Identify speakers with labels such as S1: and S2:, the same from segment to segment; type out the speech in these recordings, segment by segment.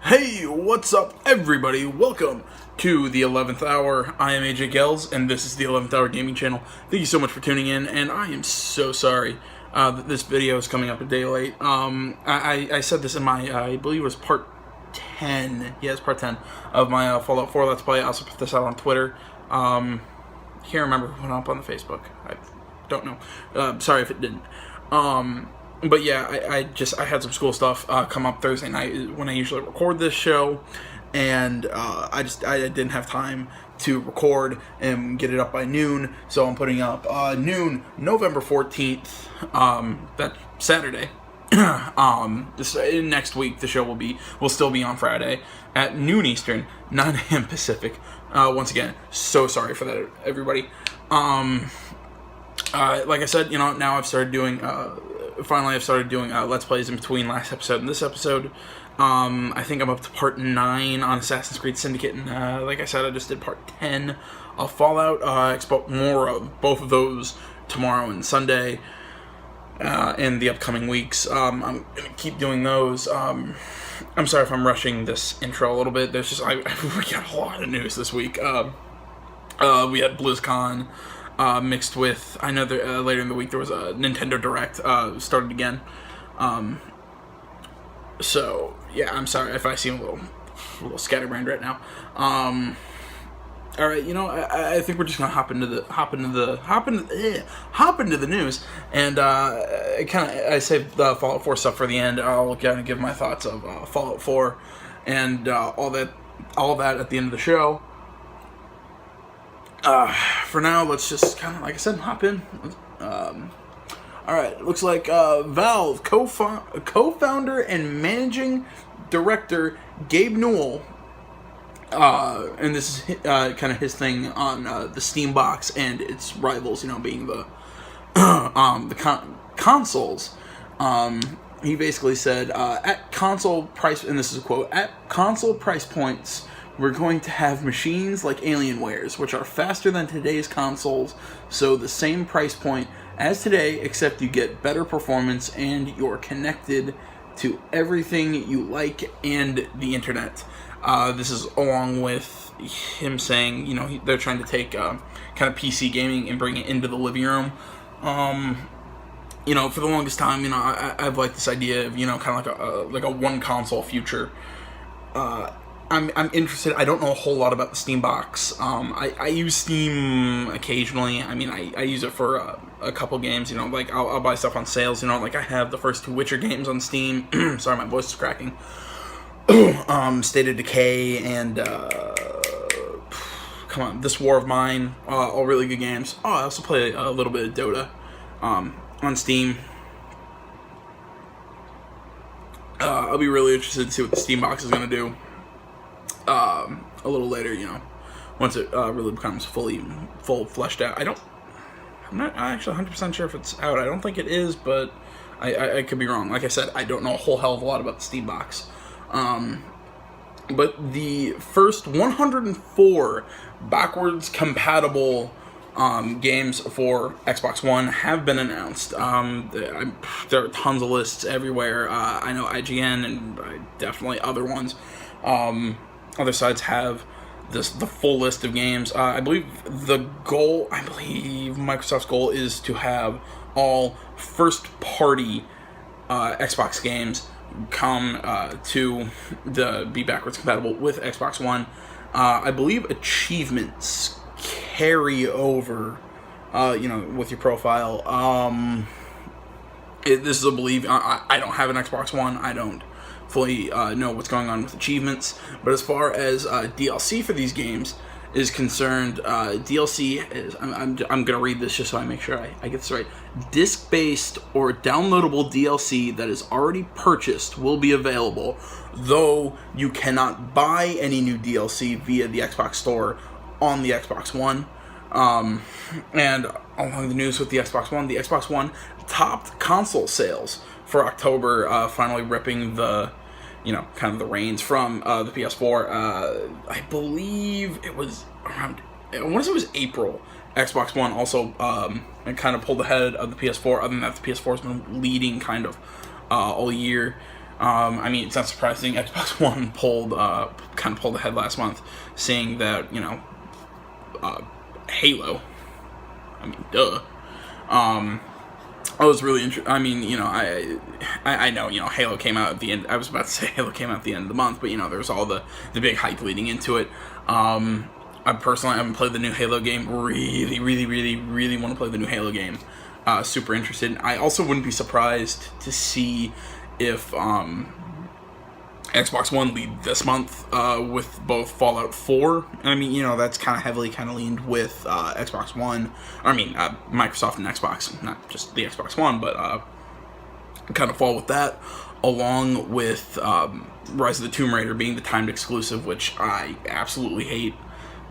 S1: Hey, what's up everybody? Welcome to the 11th hour. I am AJ Gels, and this is the 11th hour gaming channel. Thank you so much for tuning in, and I am so sorry that this video is coming up a day late. I said this in my, I believe it was part 10, yes, part 10 of my Fallout 4 Let's Play. I also put this out on Twitter. Can't remember if it went up on the Facebook. I don't know. Sorry if it didn't. But yeah, I had some school stuff come up Thursday night when I usually record this show, and I didn't have time to record and get it up by noon, so I'm putting up noon, November 14th, that Saturday. Next week the show will still be on Friday at noon Eastern, 9 a.m. Pacific. Once again, so sorry for that, everybody. Like I said, now I've started doing. Finally, I've started doing Let's Plays in between last episode and this episode. I think I'm up to part 9 on Assassin's Creed Syndicate, and like I said, I just did part 10 of Fallout. I expect more of both of those tomorrow and Sunday in the upcoming weeks. I'm going to keep doing those. I'm sorry if I'm rushing this intro a little bit. There's just, we got a lot of news this week. We had BlizzCon. Mixed with, I know that later in the week there was a Nintendo Direct started again. So yeah, I'm sorry if I seem a little scatterbrained right now. All right, I think we're just gonna hop into the news, and I saved the Fallout 4 stuff for the end. I'll kind of give my thoughts of Fallout 4 and all that at the end of the show. For now, let's just kind of, like I said, hop in. Alright, it looks like Valve co-founder and managing director Gabe Newell, and this is kind of his thing on the Steam box and its rivals, being the consoles. He basically said, at console price, and this is a quote, at console price points, we're going to have machines like Alienware's, which are faster than today's consoles, so the same price point as today, except you get better performance and you're connected to everything you like and the internet. This is along with him saying, they're trying to take kind of PC gaming and bring it into the living room. For the longest time, I've liked this idea of, kind of like a one console future. I'm interested. I don't know a whole lot about the Steam box. I use Steam occasionally. I mean, I use it for a couple games, like I'll buy stuff on sales, like I have the first 2 Witcher games on Steam. Sorry, my voice is cracking. State of Decay and, come on, This War of Mine, all really good games. Oh, I also play a little bit of Dota, on Steam. I'll be really interested to see what the Steam box is going to do. A little later, once it really becomes full fleshed out. I'm not actually 100% sure if it's out. I don't think it is, but I could be wrong. Like I said, I don't know a whole hell of a lot about the Steam box. But the first 104 backwards compatible games for Xbox One have been announced. There are tons of lists everywhere. I know IGN and definitely other ones. Other sites have the full list of games. I believe Microsoft's goal is to have all first-party Xbox games come to be backwards compatible with Xbox One. I believe achievements carry over, with your profile. This is a belief. I don't have an Xbox One. I don't fully know what's going on with achievements, but as far as DLC for these games is concerned, DLC is, I'm gonna read this just so I make sure I get this right. Disc-based or downloadable DLC that is already purchased will be available, though you cannot buy any new DLC via the Xbox Store on the Xbox One. And along the news with the Xbox One topped console sales for October, finally ripping the, kind of the reins from the PS4. I believe it was around, I want to say it was April. Xbox One also kind of pulled ahead of the PS4, other than that the PS4 has been leading kind of all year. I mean, it's not surprising. Xbox One kind of pulled ahead last month, saying that, you know, Halo. I mean, duh. I was really interested. I mean, you know, I know, you know, Halo came out at the end. I was about to say Halo came out at the end of the month, but, you know, there's all the big hype leading into it. I personally haven't played the new Halo game. Really want to play the new Halo game. Super interested. I also wouldn't be surprised to see if Xbox One lead this month with both Fallout 4. I mean, you know, that's kind of heavily leaned with Xbox One. I mean, Microsoft and Xbox, not just the Xbox One, but kind of fall with that, along with Rise of the Tomb Raider being the timed exclusive, which I absolutely hate.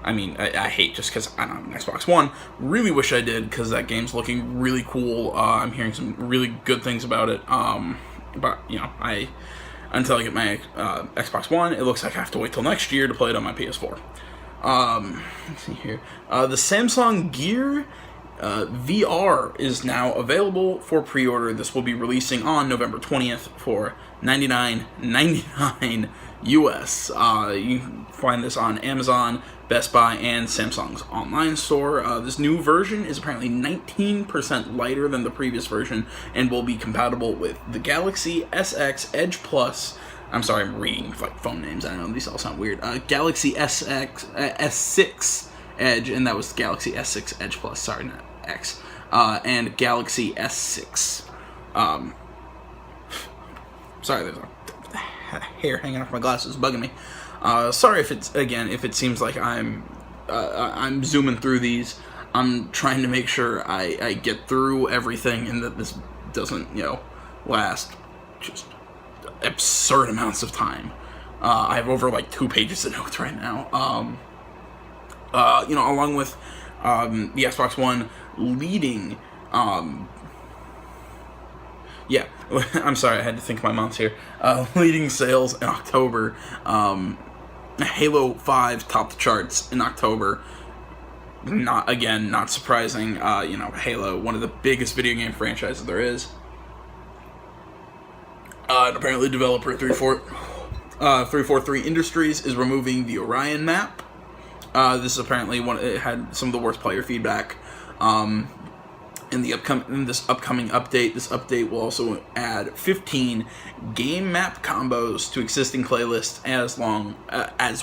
S1: I mean, I hate just because I don't have an Xbox One. Really wish I did, because that game's looking really cool. I'm hearing some really good things about it. But, you know, until I get my Xbox One, it looks like I have to wait till next year to play it on my PS4. Let's see here. The Samsung Gear VR is now available for pre-order. This will be releasing on November 20th for $99.99 US. You can find this on Amazon, Best Buy, and Samsung's online store. This new version is apparently 19% lighter than the previous version and will be compatible with the Galaxy SX Edge Plus. I'm sorry, I'm reading like phone names. I know these all sound weird. Galaxy S6 Edge, and that was Galaxy S6 Edge Plus. Sorry, not X. And Galaxy S6. Sorry, there's a hair hanging off my glasses, bugging me. Sorry if it seems like I'm zooming through these. I'm trying to make sure I get through everything and that this doesn't, you know, last just absurd amounts of time. I have over like 2 pages of notes right now. You know, along with the Xbox One leading. Yeah, I'm sorry, I had to think of my months here. Leading sales in October. Halo 5 topped the charts in October. Not surprising. You know, Halo, one of the biggest video game franchises there is. And apparently developer 343 Industries is removing the Orion map. This is apparently it had some of the worst player feedback. In this upcoming update, this update will also add 15 game map combos to existing playlists, as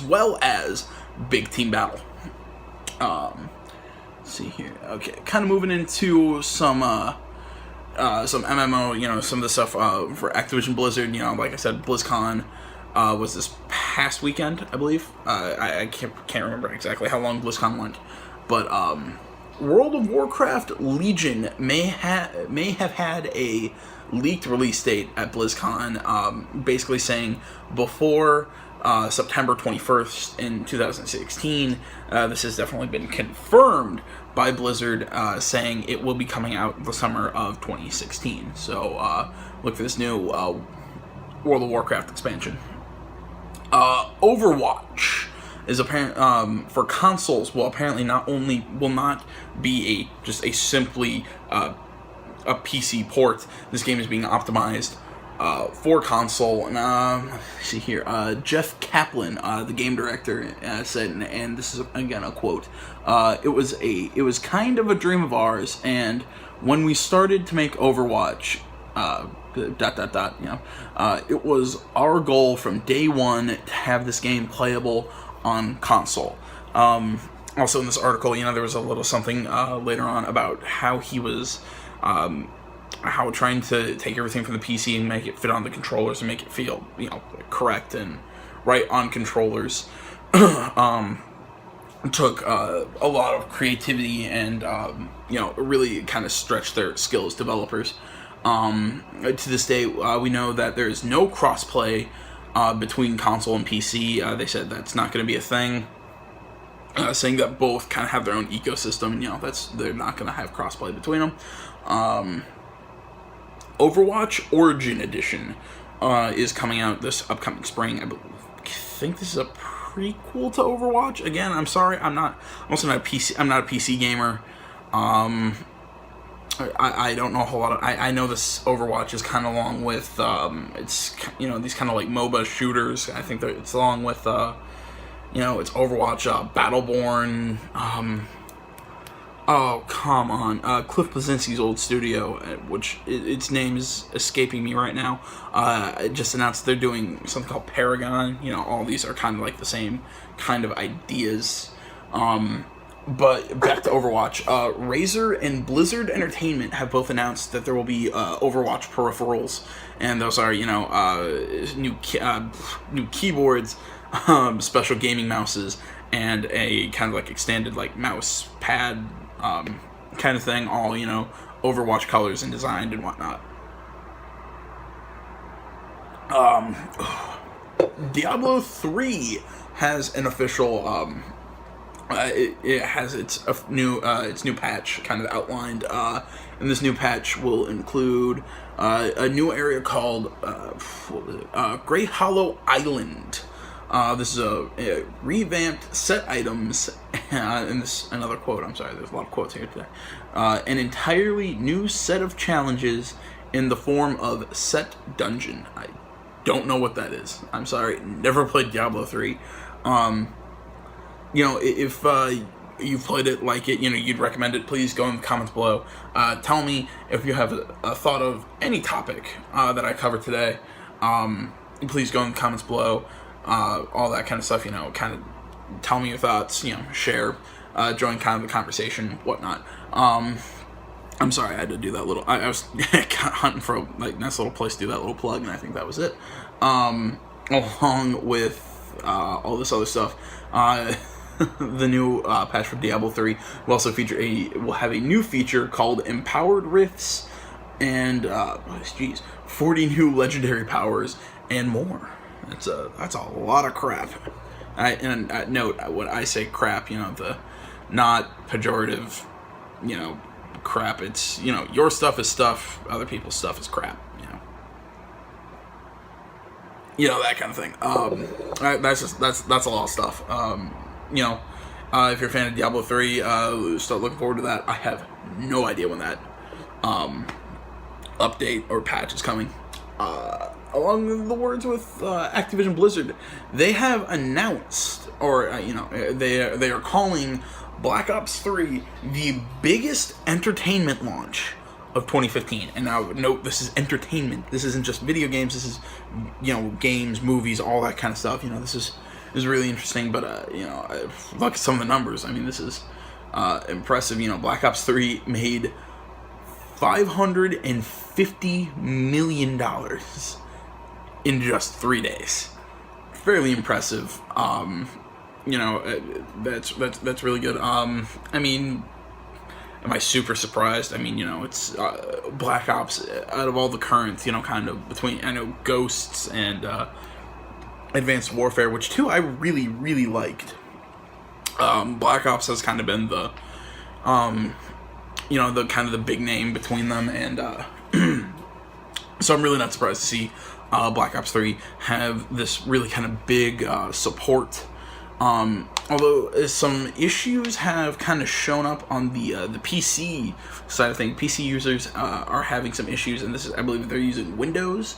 S1: well as big team battle. Let's see here. Okay, kind of moving into some MMO. You know, some of the stuff for Activision Blizzard. You know, like I said, BlizzCon was this past weekend, I believe. I can't remember exactly how long BlizzCon went, but World of Warcraft Legion may have had a leaked release date at BlizzCon, basically saying before September 21st in 2016. This has definitely been confirmed by Blizzard, saying it will be coming out the summer of 2016. So look for this new World of Warcraft expansion. Overwatch is apparent for consoles will not be just a simply a PC port. This game is being optimized for console. And let's see here, Jeff Kaplan, the game director, said, and this is again a quote: "It was kind of a dream of ours, and when we started to make Overwatch." You know, it was our goal from day one to have this game playable on console. Also in this article, you know, there was a little something later on about how he was how trying to take everything from the PC and make it fit on the controllers and make it feel, you know, correct and right on controllers took a lot of creativity and you know, really kind of stretched their skill as developers. To this day, we know that there is no crossplay between console and PC. They said that's not going to be a thing. Saying that both kind of have their own ecosystem. You know, they're not going to have crossplay between them. Overwatch Origin Edition is coming out this upcoming spring. I think this is a prequel to Overwatch. Again, I'm sorry, I'm not a PC gamer. I don't know a whole lot of... I know this Overwatch is kind of along with, it's, you know, these kind of like MOBA shooters. I think that it's along with, you know, it's Overwatch, Battleborn, oh, come on, Cliff Bleszinski's old studio, which its name is escaping me right now, just announced they're doing something called Paragon. You know, all these are kind of like the same kind of ideas. But back to Overwatch, Razer and Blizzard Entertainment have both announced that there will be Overwatch peripherals, and those are, you know, new keyboards, special gaming mouses, and a kind of like extended like mouse pad kind of thing, all, you know, Overwatch colors and designed and whatnot. Diablo 3 has an official it has its new patch kind of outlined, and this new patch will include a new area called Grey Hollow Island. This is a revamped set items, and this another quote. I'm sorry, there's a lot of quotes here today. An entirely new set of challenges in the form of set dungeon. I don't know what that is. I'm sorry, never played Diablo 3. You know, if you've played it, like it, you know, you'd recommend it, please go in the comments below. Tell me if you have a thought of any topic that I covered today. Please go in the comments below. All that kind of stuff, you know, kind of tell me your thoughts, you know, share, join kind of the conversation, whatnot. I'm sorry I had to do that little, I was hunting for a like, nice little place to do that little plug, and I think that was it. Along with all this other stuff, the new patch for Diablo 3 will also will have a new feature called Empowered Rifts, and 40 new legendary powers and more. That's a lot of crap. Note when I say crap, you know, the not pejorative, you know, crap. It's, you know, your stuff is stuff, other people's stuff is crap. You know, that kind of thing. That's a lot of stuff. You know, if you're a fan of Diablo 3, start looking forward to that. I have no idea when that update or patch is coming. Along the words with Activision Blizzard, they have announced, or you know, they are calling Black Ops 3 the biggest entertainment launch of 2015. And now note, this is entertainment. This isn't just video games. This is, you know, games, movies, all that kind of stuff. You know, this is really interesting. But you know, look at some of the numbers. I mean, this is impressive. You know, Black Ops 3 made $550 million in just 3 days. Fairly impressive. You know, that's really good. I mean, am I super surprised? I mean, you know, it's Black Ops, out of all the current, you know, kind of between, I know, Ghosts and Advanced Warfare, which two I really, really liked. Black Ops has kind of been the, you know, the kind of the big name between them, and so I'm really not surprised to see Black Ops 3 have this really kind of big support. Although some issues have kind of shown up on the PC side of things. PC users are having some issues, and this is, I believe, they're using Windows.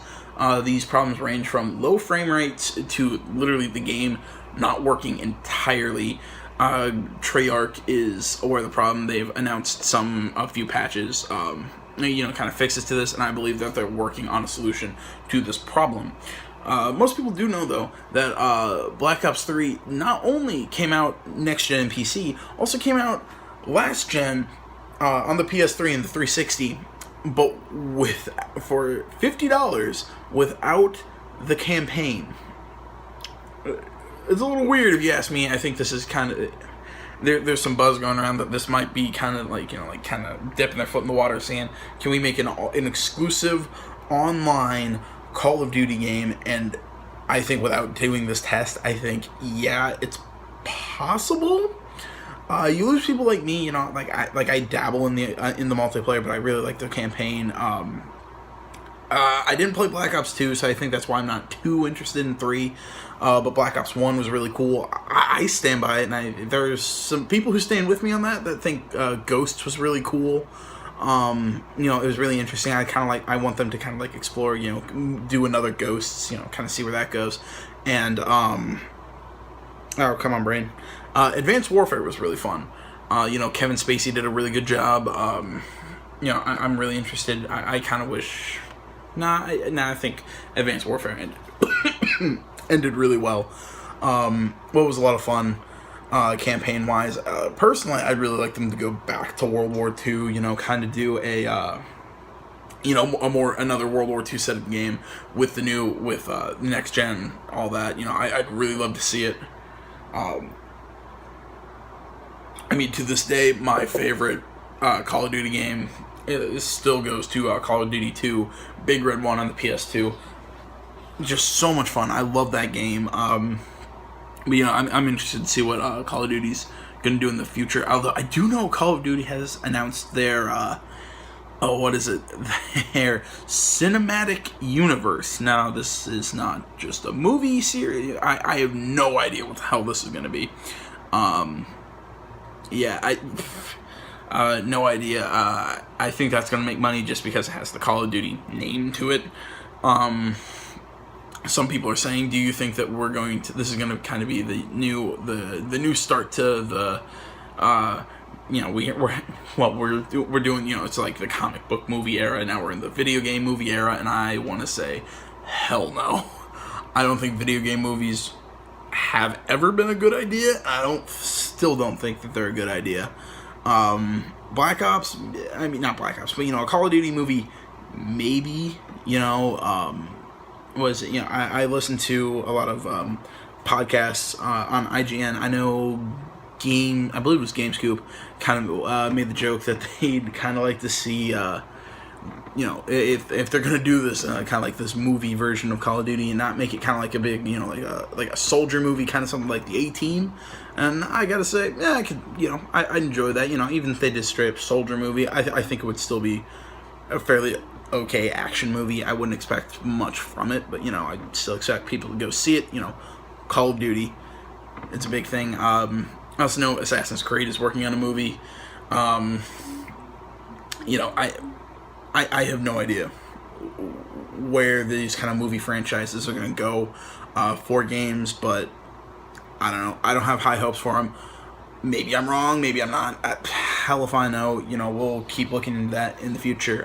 S1: These problems range from low frame rates to literally the game not working entirely. Treyarch is aware of the problem. They've announced a few patches, you know, kind of fixes to this, and I believe that they're working on a solution to this problem. Most people do know, though, that Black Ops 3 not only came out next-gen and PC, also came out last-gen on the PS3 and the 360, but for $50 without the campaign. It's a little weird if you ask me. I think this is kind of... There's some buzz going around that this might be kind of like, you know, like kind of dipping their foot in the water, saying, can we make an exclusive online Call of Duty game? And I think without doing this test, I think, yeah, it's possible. You lose people like me, you know, like I dabble in the multiplayer, but I really like the campaign. I didn't play Black Ops 2, so I think that's why I'm not too interested in 3. But Black Ops 1 was really cool. I stand by it, and there's some people who stand with me on that think Ghosts was really cool. It was really interesting. I want them to kind of like explore, do another Ghosts, kind of see where that goes. And oh, come on, brain. Advanced Warfare was really fun. Kevin Spacey did a really good job. I'm really interested. I kind of wish. I think Advanced Warfare ended really well. What was a lot of fun. Campaign-wise, personally, I'd really like them to go back to World War II. Kind of do another World War II set of game with the next gen, all that. I'd really love to see it. To this day, my favorite Call of Duty game still goes to Call of Duty 2, Big Red 1 on the PS2. Just so much fun. I love that game. But I'm interested to see what Call of Duty's going to do in the future. Although I do know Call of Duty has announced their their cinematic universe. Now, this is not just a movie series. I have no idea what the hell this is going to be. No idea. I think that's going to make money just because it has the Call of Duty name to it. Some people are saying, do you think that this is going to kind of be the new start to the, we're doing, it's like the comic book movie era, now we're in the video game movie era, and I want to say, hell no. I don't think video game movies have ever been a good idea. Still don't think that they're a good idea. Black Ops, not Black Ops, but, a Call of Duty movie, maybe, I listened to a lot of podcasts on IGN. I know I believe it was GameScoop, kind of made the joke that they'd kind of like to see, if they're gonna do this kind of like this movie version of Call of Duty and not make it kind of like a big, like a soldier movie, kind of something like the A-Team. And I gotta say, I enjoy that. Even if they did straight up soldier movie, I think it would still be a fairly okay action movie. I wouldn't expect much from it, but I'd still expect people to go see it. Call of Duty, it's a big thing. I also know Assassin's Creed is working on a movie. I have no idea where these kind of movie franchises are going to go for games, but I don't know. I don't have high hopes for them. Maybe I'm wrong, maybe I'm not. Hell if I know. We'll keep looking into that in the future.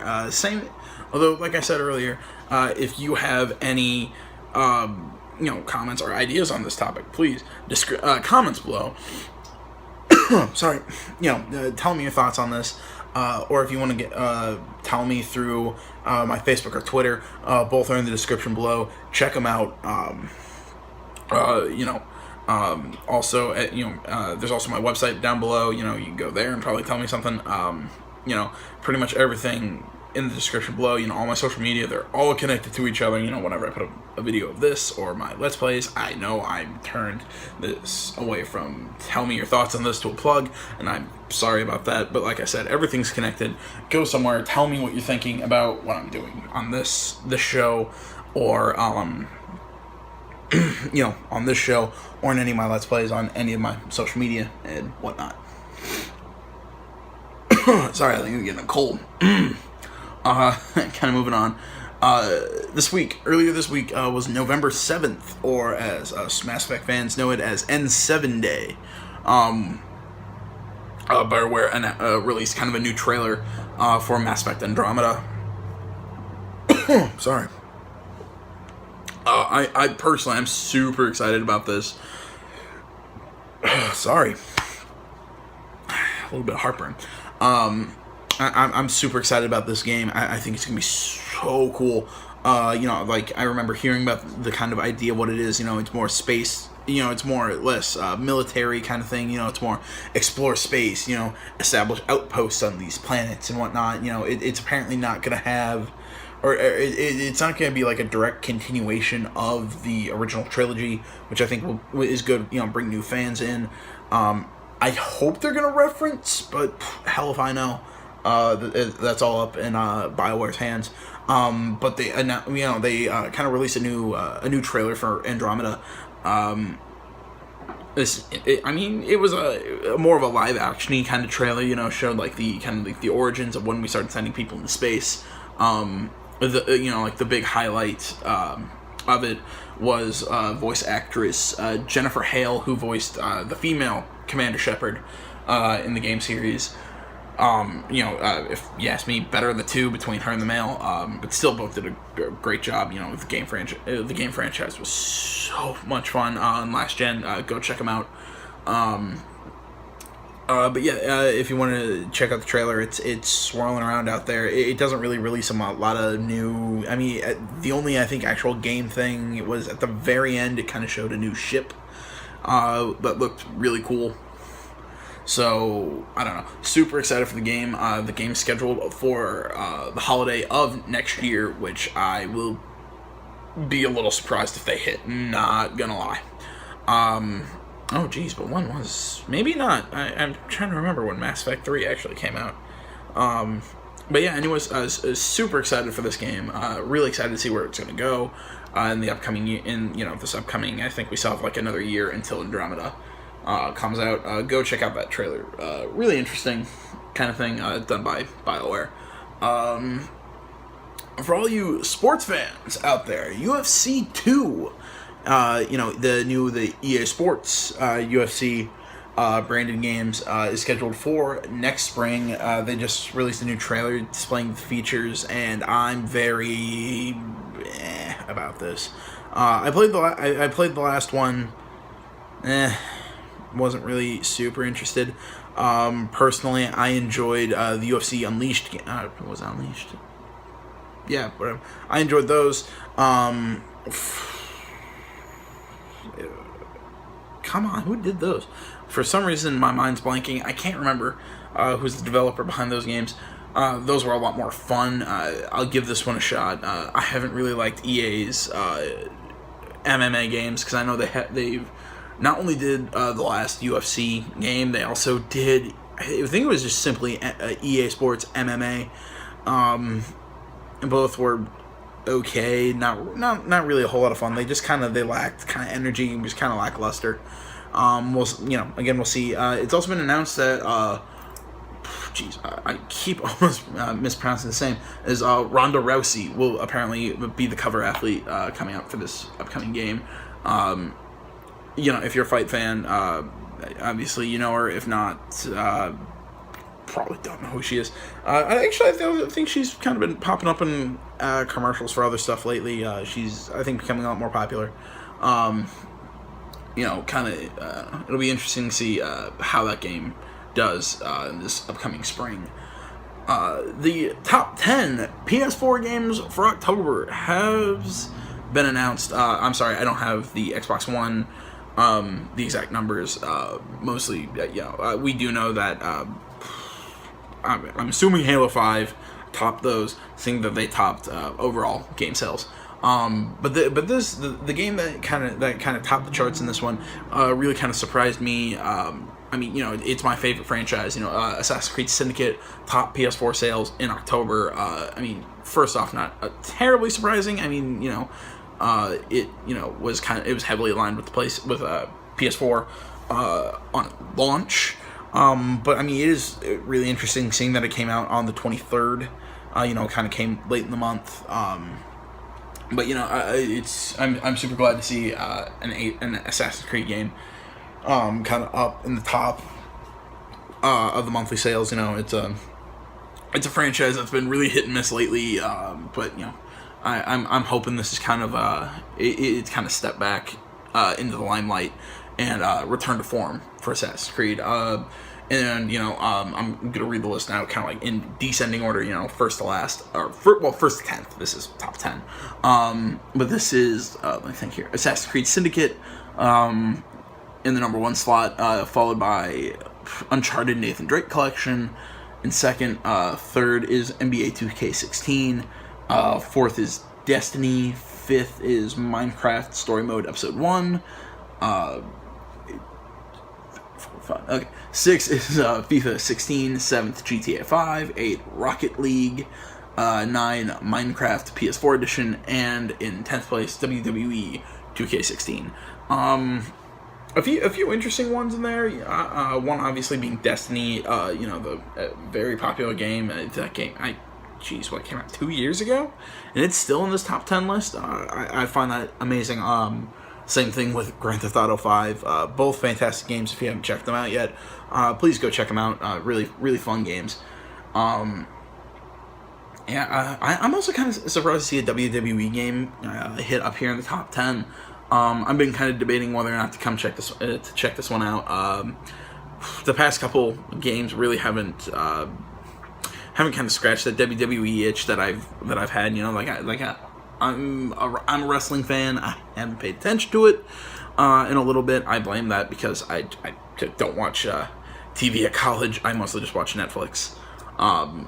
S1: Although, like I said earlier, if you have any, comments or ideas on this topic, please comments below. Sorry, tell me your thoughts on this, or if you want to tell me through my Facebook or Twitter. Both are in the description below. Check them out. Also, there's also my website down below. You can go there and probably tell me something. Pretty much everything in the description below. All my social media, they're all connected to each other. Whenever I put a video of this or my Let's Plays, I know I'm turned this away from tell me your thoughts on this to a plug, and I'm sorry about that. But like I said, everything's connected. Go somewhere, tell me what you're thinking about what I'm doing on this show, or on this show, or in any of my Let's Plays on any of my social media and whatnot. Sorry, I think I'm getting a cold. Kind of moving on. Earlier this week was November 7th, or as Mass Effect fans know it as N7 Day. BioWare released kind of a new trailer for Mass Effect Andromeda. Sorry. I personally am super excited about this. Sorry. A little bit of heartburn. I'm super excited about this game. I think it's going to be so cool. I remember hearing about the kind of idea of what it is. It's more space. It's more or less military kind of thing. It's more explore space. Establish outposts on these planets and whatnot. It's apparently not going to have, or it's not going to be like a direct continuation of the original trilogy, which I think is good. Bring new fans in. I hope they're going to reference, but hell if I know. That's all up in BioWare's hands. But they kind of released a new trailer for Andromeda. it was a more of a live actiony kind of trailer. Showed like the origins of when we started sending people into space. The big highlight of it was voice actress Jennifer Hale, who voiced the female Commander Shepard in the game series. If you ask me, better of the two between her and the male, but still both did a great job. The game franchise. The game franchise was so much fun on last gen. Go check them out. If you want to check out the trailer, it's swirling around out there. It doesn't really release a lot of new. The only I think actual game thing was at the very end. It kind of showed a new ship that looked really cool. So, I don't know. Super excited for the game. The game's scheduled for the holiday of next year, which I will be a little surprised if they hit. Not gonna lie. Oh, geez, but when was... Maybe not. I'm trying to remember when Mass Effect 3 actually came out. But yeah, anyways, I was super excited for this game. Really excited to see where it's going to go in the upcoming... this upcoming... I think we still have like another year until Andromeda comes out. Go check out that trailer. Really interesting kind of thing done by BioWare. For all you sports fans out there, UFC 2, the EA Sports UFC branded games is scheduled for next spring. They just released a new trailer displaying the features, and I'm very about this. I played the last one. Wasn't really super interested. Personally, I enjoyed the UFC Unleashed. Was it Unleashed? Yeah, whatever. I enjoyed those. Come on, who did those? For some reason, my mind's blanking. I can't remember who's the developer behind those games. Those were a lot more fun. I'll give this one a shot. I haven't really liked EA's MMA games because I know they've not only did the last UFC game, they also did. I think it was just simply EA Sports MMA. And both were okay, not really a whole lot of fun. They just they lacked kind of energy and was kind of lackluster. We'll see. It's also been announced that I keep almost mispronouncing the same as Ronda Rousey will apparently be the cover athlete coming out for this upcoming game. If you're a fight fan, obviously you know her. If not, probably don't know who she is. I think she's kind of been popping up in commercials for other stuff lately. She's, I think, becoming a lot more popular. It'll be interesting to see how that game does in this upcoming spring. The top 10 PS4 games for October has been announced. I'm sorry, I don't have the Xbox One, the exact numbers. Mostly, we do know that I'm assuming Halo 5 topped those, seeing that they topped overall game sales. But the game that kind of topped the charts in this one really kind of surprised me. It's my favorite franchise. Assassin's Creed Syndicate top PS4 sales in October. First off, not terribly surprising. It was heavily aligned with PS4 on launch. But it is really interesting seeing that it came out on the 23rd. Kind of came late in the month. I'm super glad to see an Assassin's Creed game kind of up in the top of the monthly sales. It's a franchise that's been really hit and miss lately. I'm hoping this is kind of it's kind of step back into the limelight and return to form for Assassin's Creed. I'm gonna read the list now, kind of like in descending order. First to last, first to 10th. This is top 10. But this is let me think here. Assassin's Creed Syndicate in the number 1 slot, followed by Uncharted Nathan Drake Collection. In second, third is NBA 2K16. Fourth is Destiny. Fifth is Minecraft Story Mode Episode 1. Okay. 6 is FIFA 16, 7th GTA 5, 8 Rocket League, 9 Minecraft PS4 Edition, and in 10th place WWE 2K16. a few interesting ones in there. One obviously being Destiny. The very popular game. That game, what came out 2 years ago, and it's still in this top 10 list. I find that amazing. Same thing with Grand Theft Auto 5. Both fantastic games. If you haven't checked them out yet, please go check them out. Really, really fun games. I'm also kind of surprised to see a WWE game hit up here in the top 10. I've been kind of debating whether or not to come check this one out. The past couple games really haven't kind of scratched that WWE itch that I've had. I'm a wrestling fan. I haven't paid attention to it in a little bit. I blame that because I don't watch TV at college. I mostly just watch Netflix.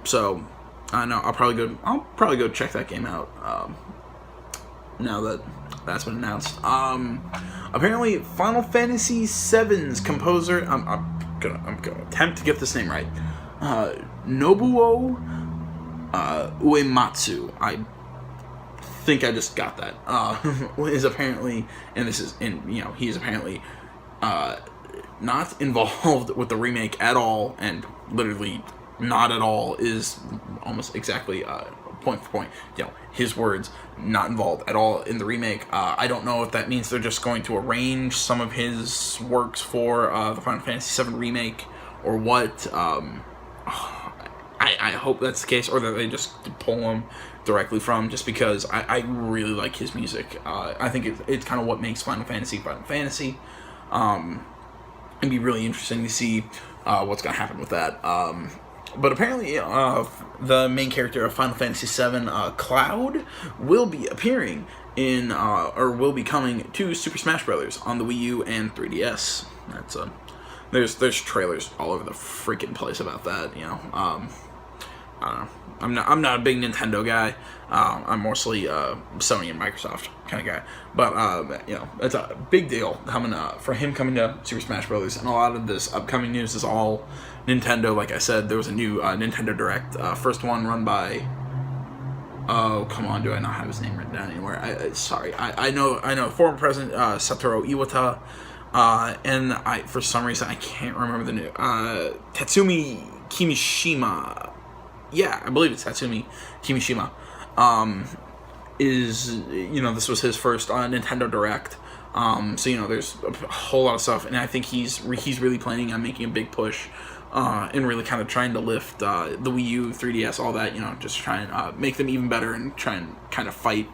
S1: So I know I'll probably go check that game out. Now that's been announced. Apparently, Final Fantasy VII's composer. I'm gonna attempt to get this name right. Nobuo Uematsu. I think I just got that. Is apparently, and this is he is apparently not involved with the remake at all, and literally not at all is almost exactly point for point. His words, not involved at all in the remake. I don't know if that means they're just going to arrange some of his works for the Final Fantasy VII remake or what. I hope that's the case, or that they just pull him directly from, just because I really like his music. I think it's kind of what makes Final Fantasy. It'd be really interesting to see what's going to happen with that. But apparently, the main character of Final Fantasy VII, Cloud, will be appearing in, or will be coming to Super Smash Bros. On the Wii U and 3DS. That's there's trailers all over the freaking place about that. I don't know. I'm not a big Nintendo guy. I'm mostly Sony and Microsoft kind of guy. But it's a big deal for him coming to Super Smash Bros. And a lot of this upcoming news is all Nintendo. Like I said, there was a new Nintendo Direct. First one run by. Oh, come on! Do I not have his name written down anywhere? I know former President Satoru Iwata. And for some reason I can't remember the new Tatsumi Kimishima. Yeah, I believe it's Tatsumi Kimishima. This was his first Nintendo Direct. So there's a whole lot of stuff, and I think he's really planning on making a big push, and really kind of trying to lift the Wii U, 3DS, all that. Just try and make them even better, and try and kind of fight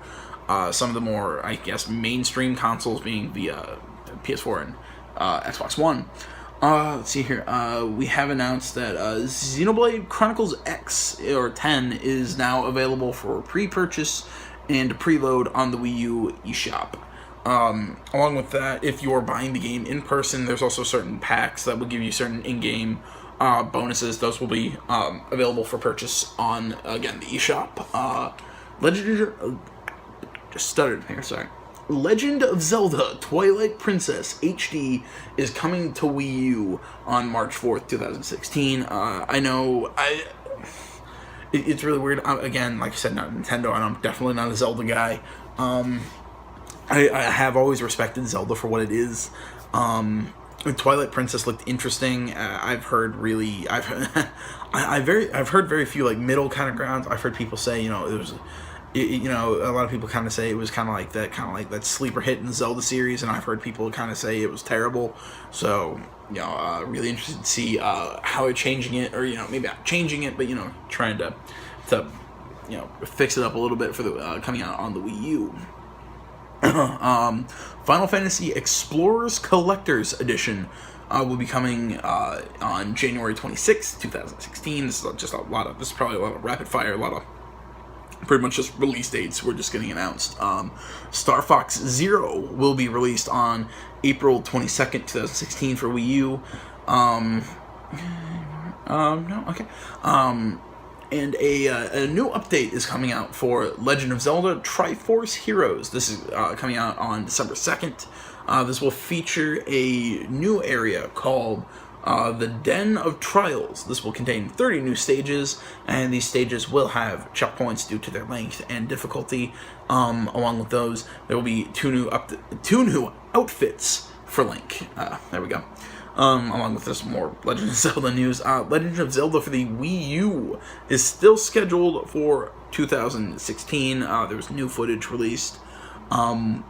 S1: some of the more, I guess, mainstream consoles, being the PS4 and Xbox One. Let's see here. We have announced that Xenoblade Chronicles X or 10 is now available for pre-purchase and preload on the Wii U eShop. Along with that, if you're buying the game in person, there's also certain packs that will give you certain in-game bonuses. Those will be available for purchase on, again, the eShop. Just stuttered here, sorry. Legend of Zelda Twilight Princess HD is coming to Wii U on March 4th, 2016. I know, it's really weird. Again, like I said, not Nintendo, and I'm definitely not a Zelda guy. I have always respected Zelda for what it is. Twilight Princess looked interesting. I've heard very few middle kind of grounds. I've heard people say it was. A lot of people kind of say it was kind of like that sleeper hit in the Zelda series, and I've heard people kind of say it was terrible. So, really interested to see how they're changing it, or maybe not changing it, but trying to fix it up a little bit for the coming out on the Wii U. Final Fantasy Explorers Collector's Edition will be coming on January 26th, 2016. This is probably a lot of rapid fire, a lot of pretty much just release dates we're just getting announced. Star Fox Zero will be released on April 22nd, 2016 for Wii U. And a new update is coming out for Legend of Zelda Triforce Heroes. This is coming out on December 2nd. This will feature a new area called the Den of Trials. This will contain 30 new stages, and these stages will have checkpoints due to their length and difficulty. Along with those, there will be two new outfits for Link. There we go. Along with this more Legend of Zelda news. Legend of Zelda for the Wii U is still scheduled for 2016. There was new footage released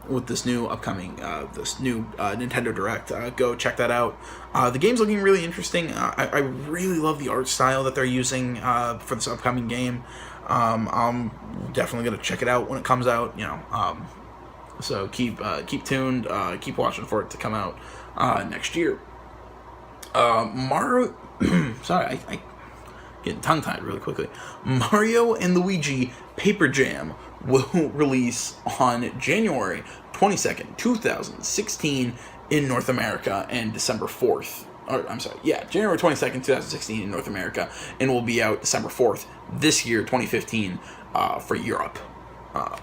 S1: with this new upcoming, Nintendo Direct. Go check that out. The game's looking really interesting. I really love the art style that they're using for this upcoming game. I'm definitely going to check it out when it comes out, so keep tuned, keep watching for it to come out next year. Mario, sorry, I getting tongue-tied really quickly. Mario and Luigi Paper Jam will release on January 22nd, 2016 in North America and December 4th. January 22nd, 2016 in North America, and will be out December 4th this year, 2015, for Europe. I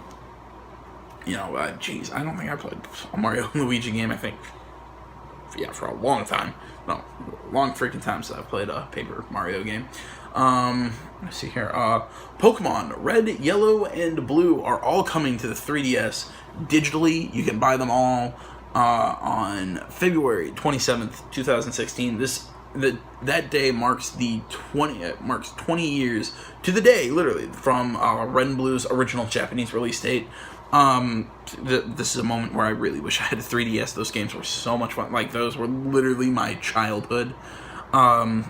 S1: don't think I played a Mario and Luigi game, I think, for a long time. No, long freaking time since I've played a Paper Mario game. Let's see here. Pokemon Red, Yellow, and Blue are all coming to the 3DS digitally. You can buy them all on February 27th, 2016. That day marks 20 years to the day, literally, from Red and Blue's original Japanese release date. This is a moment where I really wish I had a 3DS. Those games were so much fun. Like, those were literally my childhood. That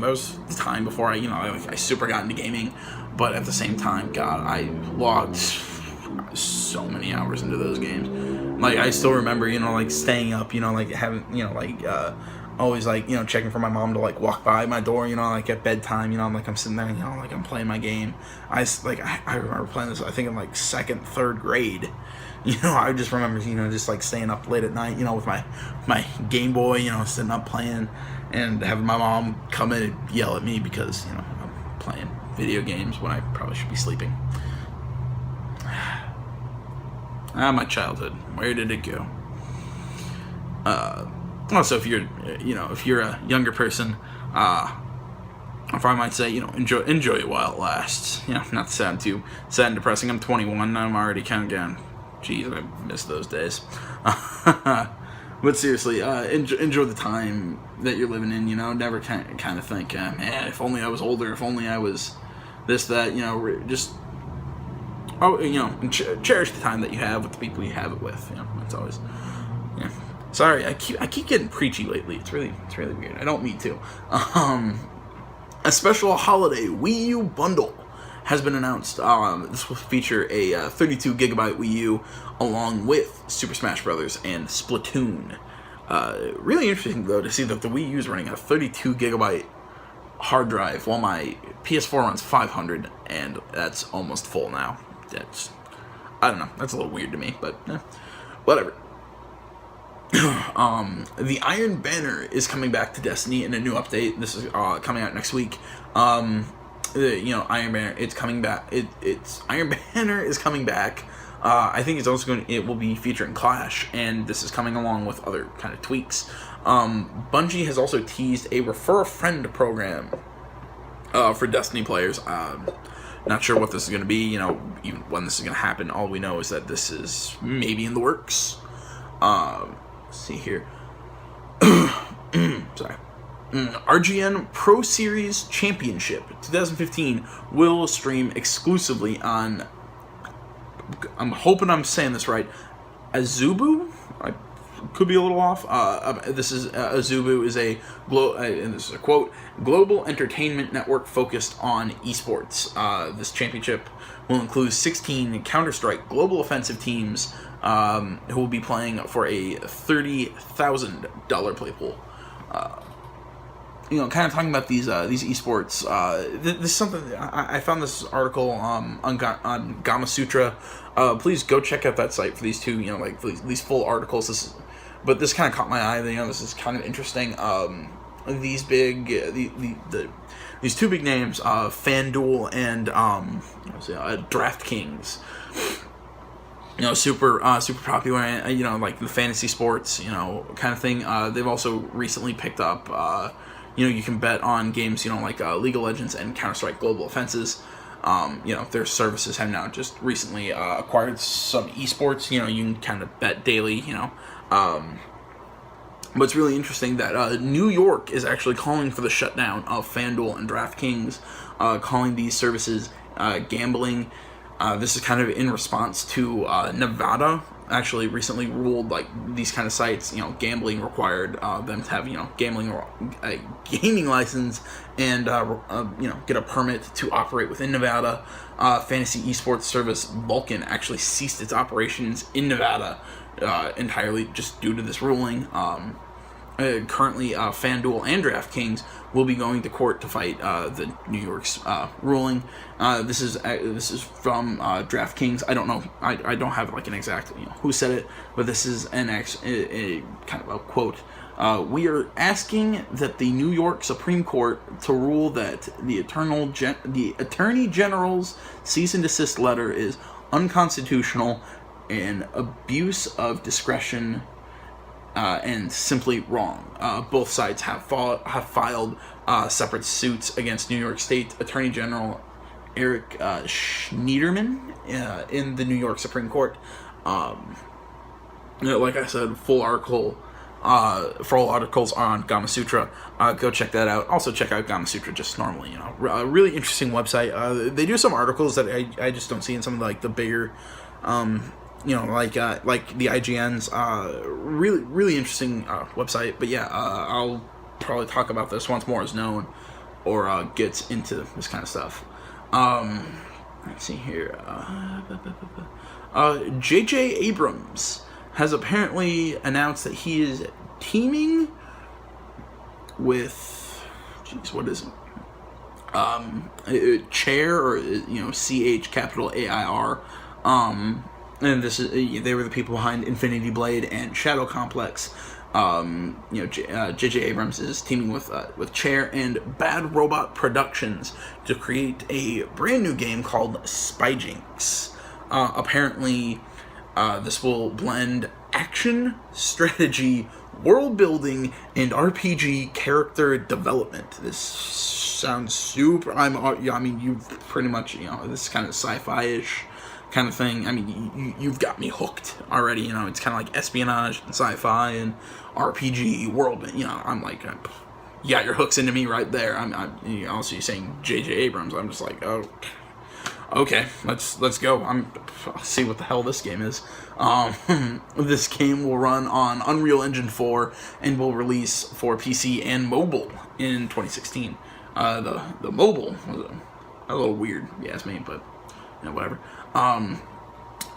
S1: was the time before I super got into gaming. But at the same time, God, I logged so many hours into those games. Like, I still remember, staying up, always, checking for my mom to, walk by my door, at bedtime, I'm sitting there, I'm playing my game. I remember playing this, I think in, 2nd, 3rd grade. I just remember, just, staying up late at night, with my Game Boy, sitting up playing, and having my mom come in and yell at me because, I'm playing video games when I probably should be sleeping. My childhood. Where did it go? Also, if you're a younger person, if I might say, enjoy it while it lasts. Not to sound too sad and depressing. I'm 21 and I'm already kind of going, geez, I miss those days. But seriously, enjoy the time that you're living in. Never kind of think, man, if only I was older, if only I was this, that. Cherish the time that you have with the people you have it with. That's always. Sorry, I keep getting preachy lately. It's really weird. I don't mean to. A special holiday Wii U bundle has been announced. This will feature a 32 gigabyte Wii U along with Super Smash Bros. And Splatoon. Really interesting though to see that the Wii U is running a 32 gigabyte hard drive while my PS4 runs 500, and that's almost full now. I don't know. That's a little weird to me, but whatever. The Iron Banner is coming back to Destiny in a new update. This is coming out next week. Iron Banner, it's coming back. Iron Banner is coming back. I think it will be featuring Clash, and this is coming along with other kind of tweaks. Bungie has also teased a refer a friend program for Destiny players. Not sure what this is going to be. Even when this is going to happen. All we know is that this is maybe in the works. Let's see here. Sorry. RGN Pro Series Championship 2015 will stream exclusively on, I'm hoping I'm saying this right, Azubu? I could be a little off. This is Azubu is and this is a quote, global entertainment network focused on esports. This championship will include 16 Counter-Strike Global Offensive teams who will be playing for a $30,000 play pool. Kind of talking about these esports. This is something I found this article on Gamma Sutra. Please go check out that site for these two. These full articles. But this kind of caught my eye. This is kind of interesting. These big these two big names, FanDuel and DraftKings. Super popular. The fantasy sports. Kind of thing. They've also recently picked up. You can bet on games, like League of Legends and Counter-Strike Global Offenses. Their services have now just recently acquired some esports. You can kind of bet daily. But it's really interesting that New York is actually calling for the shutdown of FanDuel and DraftKings, calling these services gambling. This is kind of in response to Nevada actually recently ruled like these kind of sites, gambling required them to have gaming license and get a permit to operate within Nevada. Fantasy esports service Vulcan actually ceased its operations in Nevada entirely just due to this ruling. Currently, FanDuel and DraftKings will be going to court to fight the New York's ruling. This is from DraftKings. I don't know. I don't have like an exact who said it, but this is a kind of a quote. We are asking that the New York Supreme Court to rule that the Attorney General's cease and desist letter is unconstitutional and abuse of discretion. And simply wrong. Both sides have filed separate suits against New York State Attorney General Eric Schneiderman in the New York Supreme Court. Like I said, full articles on Gamasutra. Go check that out. Also check out Gamasutra just normally. A really interesting website. They do some articles that I just don't see in some of like the bigger. Like the IGN's really, really interesting website. But yeah, I'll probably talk about this once more is known or gets into this kind of stuff. Let's see here. J.J. Abrams has apparently announced that he is teaming with, what is it? Chair, or CH capital AIR. And this is they were the people behind Infinity Blade and Shadow Complex. J.J. Abrams is teaming with Chair and Bad Robot Productions to create a brand new game called Spyjinx. Apparently, this will blend action, strategy, world building, and RPG character development. This sounds super. You've pretty much this kind of sci-fi-ish kind of thing. I mean, you've got me hooked already. It's kind of like espionage and sci-fi and RPG world. I'm like, you got your hooks into me right there. I'm also you're saying J.J. Abrams. I'm just like, oh, okay, let's go. I'll see what the hell this game is. This game will run on Unreal Engine 4 and will release for PC and mobile in 2016. The mobile was a little weird, if you ask me, but whatever.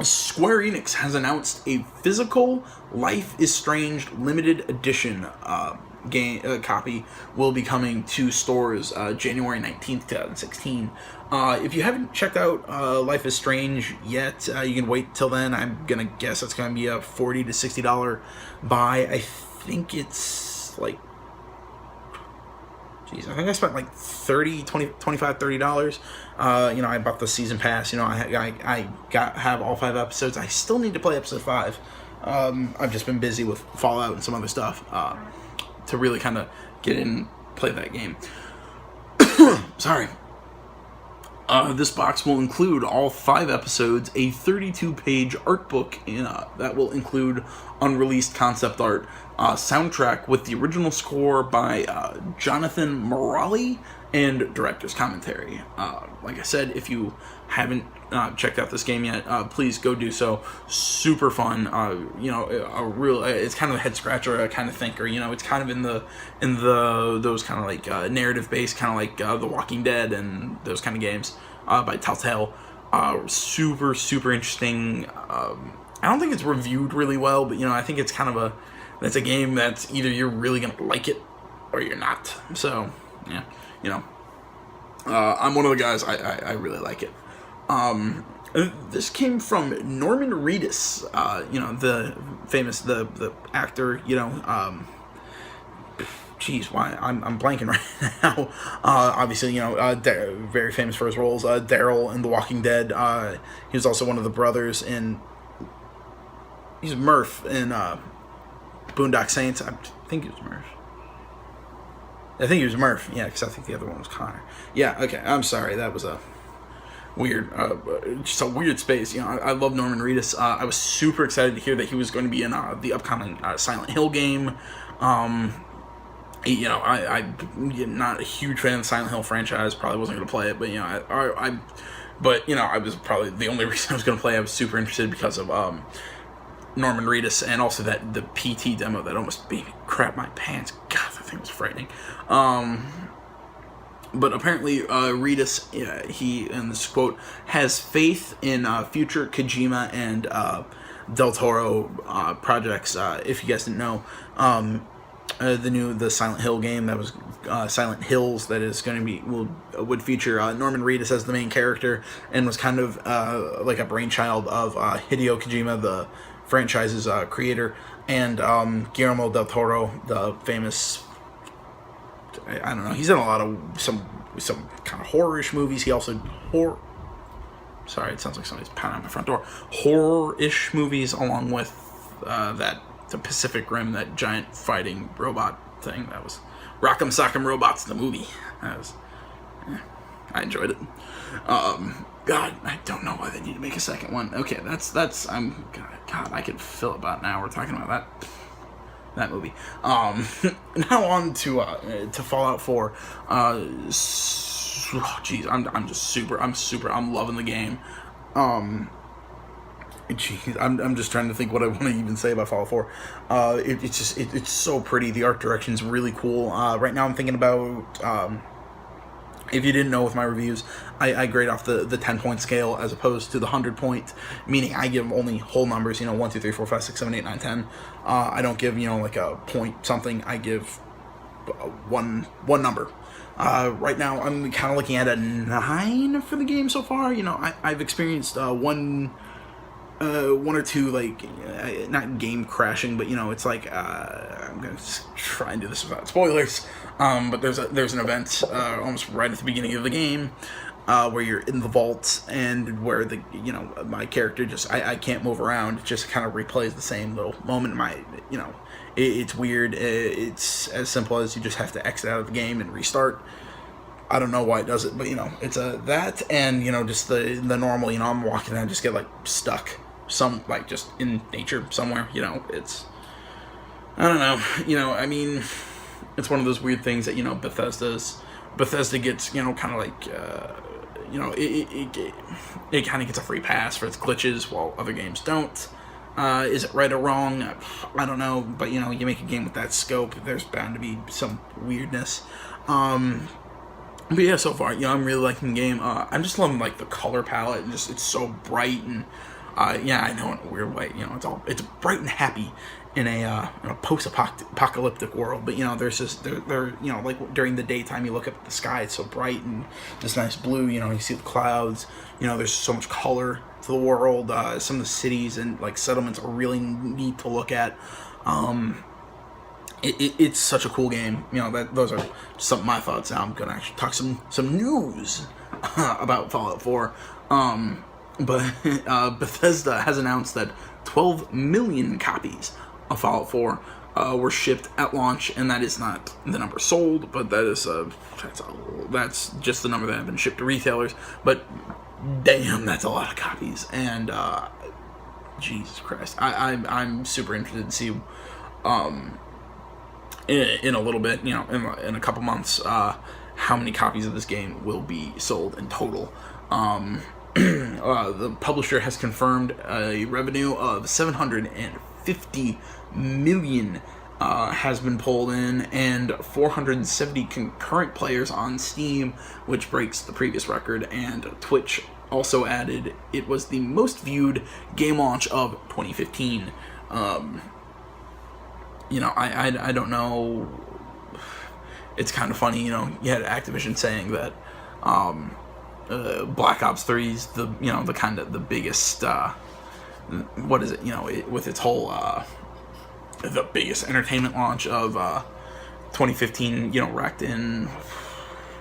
S1: Square Enix has announced a physical Life is Strange limited edition game copy will be coming to stores January 19th, 2016. If you haven't checked out Life is Strange yet, you can wait till then. I'm gonna guess it's gonna be a $40 to $60 buy. I think it's like, I think I spent like $25, $30. I bought the season pass. I have all 5 episodes. I still need to play episode 5. I've just been busy with Fallout and some other stuff to really kind of get in and play that game. Sorry. This box will include all 5 episodes, a 32-page art book that will include unreleased concept art, soundtrack with the original score by Jonathan Morali, and director's commentary. Like I said, if you haven't checked out this game yet, please go do so. Super fun. It's kind of a head scratcher kind of thinker. It's kind of in those kind of like narrative based, kind of like The Walking Dead and those kind of games by Telltale. Super interesting. I don't think it's reviewed really well, but I think it's kind of that's a game that's either you're really gonna like it or you're not. So yeah, I'm one of the guys. I really like it. This came from Norman Reedus, the famous the actor. Why I'm blanking right now. Obviously, very famous for his roles. Daryl in The Walking Dead. He was also one of the brothers in. He's Murph in Boondock Saints. I think he was Murph. Yeah, because I think the other one was Connor. Yeah, okay. I'm sorry. That was weird, just a weird space. You know, I love Norman Reedus. I was super excited to hear that he was going to be in the upcoming Silent Hill game. You know, I'm not a huge fan of the Silent Hill franchise. Probably wasn't going to play it, but you know, but you know, I was probably the only reason I was going to play. I was super interested because of Norman Reedus, and also the PT demo that almost made me crap my pants. God, that thing was frightening. But apparently, Reedus, he, in this quote, has faith in future Kojima and Del Toro projects. If you guys didn't know, the Silent Hill game that was Silent Hills, that is going to be would feature Norman Reedus as the main character, and was kind of like a brainchild of Hideo Kojima, the franchise's creator, and Guillermo del Toro, the famous, I don't know, he's in a lot of some kind of horror-ish movies. He also sorry, it sounds like somebody's pounding on my front door. Horror-ish movies, along with the Pacific Rim, that giant fighting robot thing. That was Rock'em Sock'em Robots, the movie. I enjoyed it. God, I don't know why they need to make a second one. Okay, God, I could fill about an hour talking about that movie. Now on to Fallout 4. Jeez, I'm loving the game. Jeez, I'm just trying to think what I want to even say about Fallout 4. It's so pretty. The art direction's really cool. Right now I'm thinking about, if you didn't know with my reviews, I grade off the 10-point scale as opposed to the 100-point, meaning I give only whole numbers, 1, 2, 3, 4, 5, 6, 7, 8, 9, 10. I don't give, like a point something. I give one number. Right now I'm kind of looking at a 9 for the game so far. I've experienced one or two, like, not game crashing, but it's like, I'm gonna try and do this without spoilers. But there's an event almost right at the beginning of the game where you're in the vault, and where my character just I can't move around. It just kind of replays the same little moment. It's weird. It's as simple as you just have to exit out of the game and restart. I don't know why it does it, but it's that, and just the normal. I'm walking and I just get stuck. Some just in nature somewhere. It's, I don't know. I mean, it's one of those weird things that Bethesda gets, kind of like, it kind of gets a free pass for its glitches while other games don't. Is it right or wrong? I don't know, but you make a game with that scope, there's bound to be some weirdness. But yeah, so far, I'm really liking the game. I'm just loving the color palette, and it's so bright, and yeah, I know, in a weird way, it's bright and happy in a post-apocalyptic world, but there's just there during the daytime, you look up at the sky, it's so bright and this nice blue, you see the clouds, there's so much color to the world. Some of the cities and settlements are really neat to look at. It's such a cool game. Those are some of my thoughts. Now I'm gonna actually talk some news about Fallout 4. But Bethesda has announced that 12 million copies of Fallout 4 were shipped at launch, and that is not the number sold, but that's just the number that have been shipped to retailers. But damn, that's a lot of copies, and Jesus Christ, I'm super interested to see in a little bit, in a couple months, how many copies of this game will be sold in total. The publisher has confirmed a revenue of $750 million has been pulled in, and 470 concurrent players on Steam, which breaks the previous record. And Twitch also added it was the most viewed game launch of 2015. I don't know. It's kind of funny, you had Activision saying that Black Ops 3 is the kind of the biggest, what is it, with its whole, the biggest entertainment launch of 2015, racked in,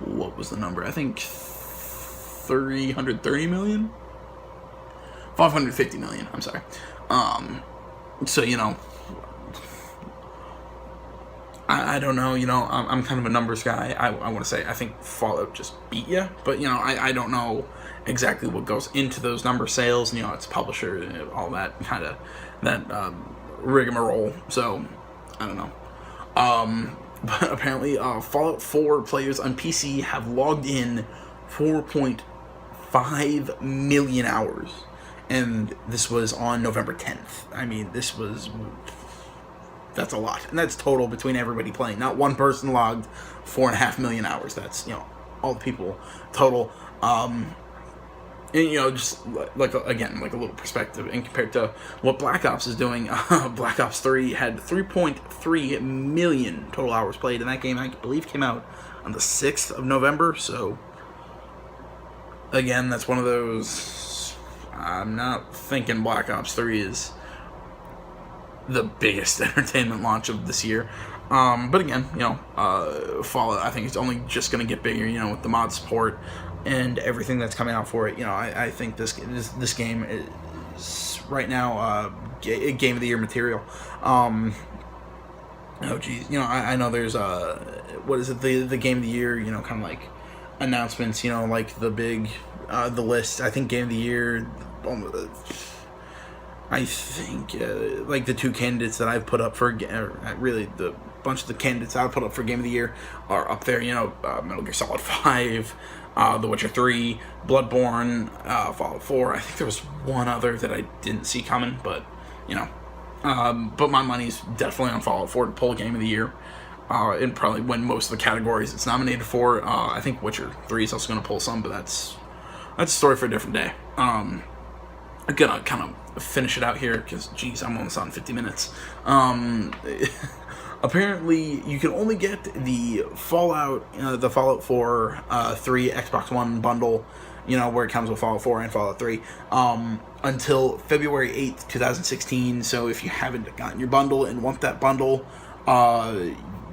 S1: what was the number? I think 330 million? 550 million, I'm sorry. So, I don't know, I'm kind of a numbers guy. I want to say I think Fallout just beat you, but I don't know exactly what goes into those number sales, you know, its publisher, all that kind of, that rigmarole. So, I don't know. But apparently, Fallout 4 players on PC have logged in 4.5 million hours. And this was on November 10th. I mean, that's a lot. And that's total between everybody playing. Not one person logged 4.5 million hours. That's, you know, all the people total. And, you know, just like, again, like a little perspective, and compared to what Black Ops is doing, Black Ops 3 had 3.3 million total hours played, and that game, I believe, came out on the 6th of November, so, again, that's one of those, I'm not thinking Black Ops 3 is the biggest entertainment launch of this year. But again, you know, Fallout, I think it's only just going to get bigger, you know, with the mod support and everything that's coming out for it. You know, I think this game is right now game of the year material. Oh geez, you know, I know there's what is it, the game of the year, you know, kind of like announcements, you know, like the big the list. I think game of the year, I think like the two candidates that I've put up for, really the bunch of the candidates I've put up for game of the year are up there. You know, Metal Gear Solid 5, The Witcher 3, Bloodborne, Fallout 4. I think there was one other that I didn't see coming, but, you know. But my money's definitely on Fallout 4 to pull Game of the Year. And probably win most of the categories it's nominated for. I think Witcher 3 is also going to pull some, but that's a story for a different day. I'm going to kind of finish it out here, because, geez, I'm almost on 50 minutes. Apparently, you can only get the Fallout 4 3 Xbox One bundle, you know, where it comes with Fallout 4 and Fallout 3, until February 8th, 2016. So if you haven't gotten your bundle and want that bundle,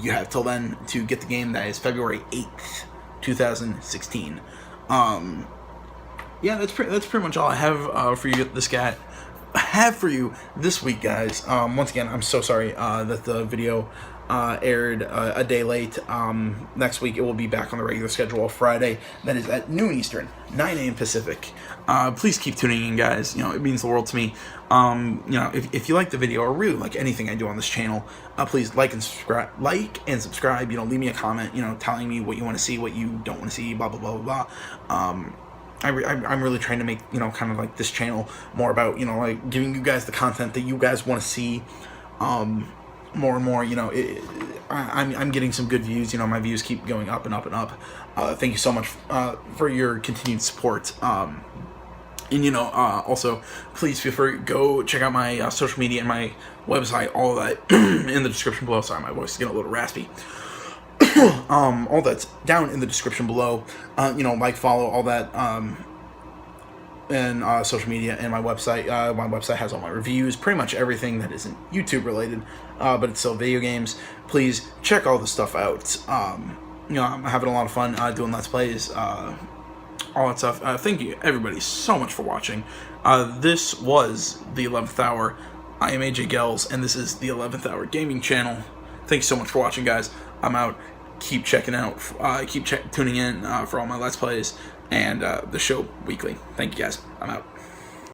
S1: you have till then to get the game. That is February 8th, 2016. Yeah, that's pretty much all I have for you this week, guys. Once again, I'm so sorry that the video aired a day late. Next week it will be back on the regular schedule Friday. That is at noon Eastern, 9 a.m. Pacific. Please keep tuning in, guys. You know, it means the world to me. You know, if you like the video or really like anything I do on this channel, please like and subscribe. You know, leave me a comment, you know, telling me what you want to see, what you don't want to see, blah blah blah blah blah. I'm really trying to make, you know, kind of like this channel more about, you know, like giving you guys the content that you guys want to see, more and more. You know, I'm getting some good views. You know, my views keep going up and up and up. Thank you so much for your continued support. And, you know, also, please feel free to go check out my social media and my website, all of that in the description below. Sorry, my voice is getting a little raspy. All that's down in the description below. You know, like, follow, all that, and social media and my website. My website has all my reviews, pretty much everything that isn't YouTube related, but it's still video games. Please check all this stuff out. You know, I'm having a lot of fun doing Let's Plays, all that stuff. Thank you, everybody, so much for watching. This was the 11th Hour. I am AJ Gels, and this is the 11th Hour Gaming Channel. Thanks so much for watching, guys. I'm out. Keep checking out, tuning in for all my Let's Plays and the show weekly. Thank you, guys. I'm out.